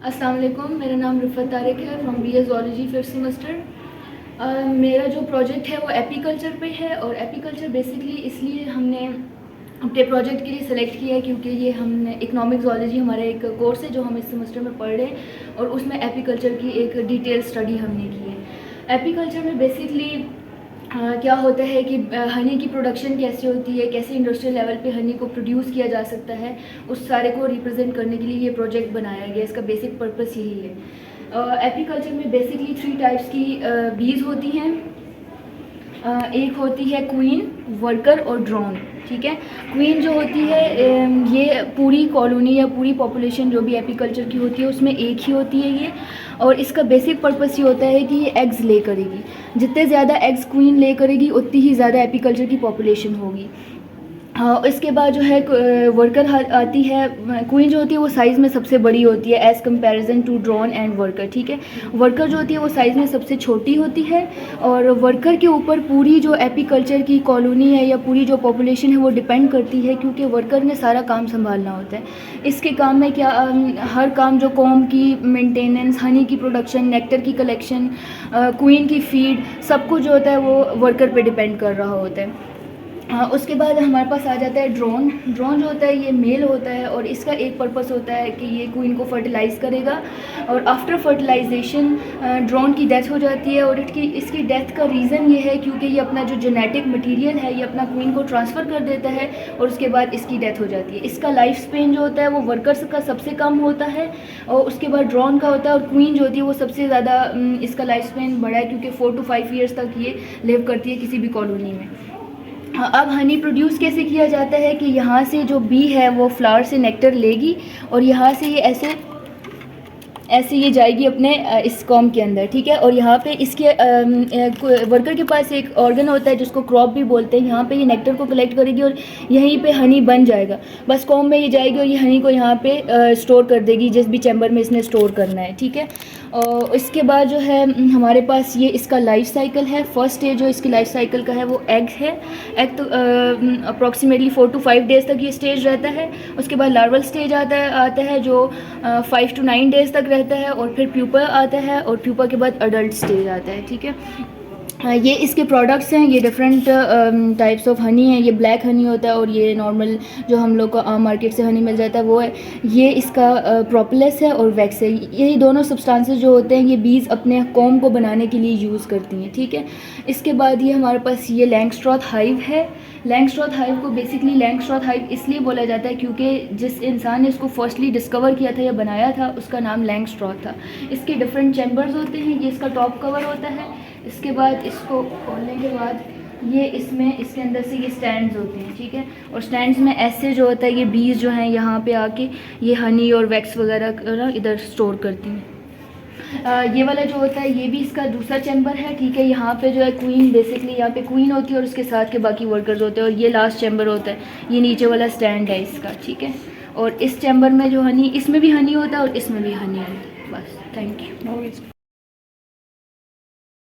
अस्सलाम वालेकुम, मेरा नाम रिफ़त तारिक है from BA zoology 5th semester. मेरा जो प्रोजेक्ट है वो एपीकल्चर पे है और एपीकल्चर बेसिकली इसलिए हमने अपने प्रोजेक्ट के लिए सेलेक्ट किया है क्योंकि ये हमने इकोनॉमिक ज़ूलॉजी हमारा एक कोर्स है जो हम इस सेमेस्टर में पढ़ रहे हैं और उसमें एपीकल्चर की एक डिटेल स्टडी हमने की है। एपीकल्चर में बेसिकली क्या होता है कि हनी की प्रोडक्शन कैसे होती है, कैसे इंडस्ट्रियल लेवल पे हनी को प्रोड्यूस किया जा सकता है, उस सारे को रिप्रेजेंट करने के लिए ये प्रोजेक्ट बनाया गया। इसका बेसिक पर्पस यही है। एपीकल्चर में बेसिकली 3 टाइप्स की बीज होती हैं। एक होती है क्वीन, वर्कर और ड्रोन। ठीक है, क्वीन जो होती है ये पूरी कॉलोनी या पूरी पॉपुलेशन जो भी एपीकल्चर की होती है उसमें एक ही होती है ये, और इसका बेसिक पर्पस ये होता है कि ये एग्स ले करेगी। जितने ज़्यादा एग्स क्वीन ले करेगी उतनी ही ज़्यादा एपीकल्चर की पॉपुलेशन होगी। हाँ, इसके बाद जो है वर्कर आती है। क्वीन जो होती है वो साइज़ में सबसे बड़ी होती है as comparison to drone and worker. ठीक है, वर्कर जो होती है वो साइज़ में सबसे छोटी होती है और वर्कर के ऊपर पूरी जो एपीकल्चर की कॉलोनी है या पूरी जो पॉपुलेशन है वो डिपेंड करती है, क्योंकि वर्कर ने सारा काम संभालना होता है। इसके काम में क्या हर काम जो कॉम की मेंटेनेंस, हनी की प्रोडक्शन, नेक्टर की कलेक्शन, क्वीन की फीड, सब कुछ जो होता है वो वर्कर पे डिपेंड कर रहा होता है। उसके बाद हमारे पास आ जाता है ड्रोन। ड्रोन जो होता है ये मेल होता है और इसका एक पर्पस होता है कि ये क्वीन को फर्टिलाइज़ करेगा और आफ्टर फर्टिलाइजेशन ड्रोन की डेथ हो जाती है। और इसकी डेथ का रीज़न ये है क्योंकि ये अपना जो जेनेटिक मटेरियल है ये अपना क्वीन को ट्रांसफ़र कर देता है और उसके बाद इसकी डेथ हो जाती है। इसका लाइफ स्पेन जो होता है वो वर्कर्स का सबसे कम होता है और उसके बाद ड्रोन का होता है, और क्वीन जो होती है वो सबसे ज़्यादा इसका लाइफ स्पेन बड़ा है क्योंकि 4 to 5 ईयर्स तक ये लिव करती है किसी भी कॉलोनी में। अब हनी प्रोड्यूस कैसे किया जाता है कि यहाँ से जो बी है वो फ्लावर से नेक्टर लेगी और यहाँ से ये ऐसे ये जाएगी अपने इस कॉम के अंदर। ठीक है, और यहाँ पे इसके वर्कर के पास एक ऑर्गन होता है जिसको क्रॉप भी बोलते हैं। यहाँ पे ये नेक्टर को कलेक्ट करेगी और यहीं पे हनी बन जाएगा। बस कॉम में ये जाएगी और ये हनी को यहाँ पे स्टोर कर देगी जिस भी चैम्बर में इसने स्टोर करना है। ठीक है, और इसके बाद जो है हमारे पास ये इसका लाइफ साइकिल है। फर्स्ट स्टेज जो इसकी लाइफ साइकिल का है वो एग है। एग तो अप्रॉक्सीमेटली 4 to 5 डेज़ तक ये स्टेज रहता है। उसके बाद लार्वल स्टेज आता है जो 5 to 9 डेज़ तक रहता है और फिर प्यूपा आता है और प्यूपा के बाद अडल्ट स्टेज आता है। ठीक है, ये इसके प्रोडक्ट्स हैं। ये डिफरेंट टाइप्स ऑफ हनी है। ये ब्लैक हनी होता है और ये नॉर्मल जो हम लोग को आम मार्केट से हनी मिल जाता है वो है। ये इसका प्रोपोलिस है और वैक्स है। यही दोनों सब्सटेंसेस जो होते हैं ये बीज अपने कॉम को बनाने के लिए यूज़ करती हैं। ठीक है, इसके बाद ये हमारे पास ये लैंगस्ट्रॉथ हाइव है। लैंगस्ट्रॉथ हाइव को बेसिकली लैंगस्ट्रॉथ हाइव इसलिए बोला जाता है क्योंकि जिस इंसान ने इसको फर्स्टली डिस्कवर किया था या बनाया था उसका नाम लैंगस्ट्रॉथ था। इसके डिफरेंट चैम्बर्स होते हैं। ये इसका टॉप कवर होता है। इसके बाद इसको खोलने के बाद ये इसके अंदर से ये स्टैंड्स होते हैं। ठीक है, और स्टैंड्स में ऐसे जो होता है ये बीज जो हैं यहाँ पे आके ये हनी और वैक्स वगैरह इधर स्टोर करती हैं। ये वाला जो होता है ये भी इसका दूसरा चैम्बर है। ठीक है, यहाँ पे जो है क्वीन बेसिकली यहाँ पे क्वीन होती है और उसके साथ के बाकी वर्कर्स होते हैं और ये लास्ट चैम्बर होता है। ये नीचे वाला स्टैंड है इसका। ठीक है, और इस चैम्बर में जो हनी, इसमें भी हनी होता है और इसमें भी हनी होता है। बस, थैंक यू।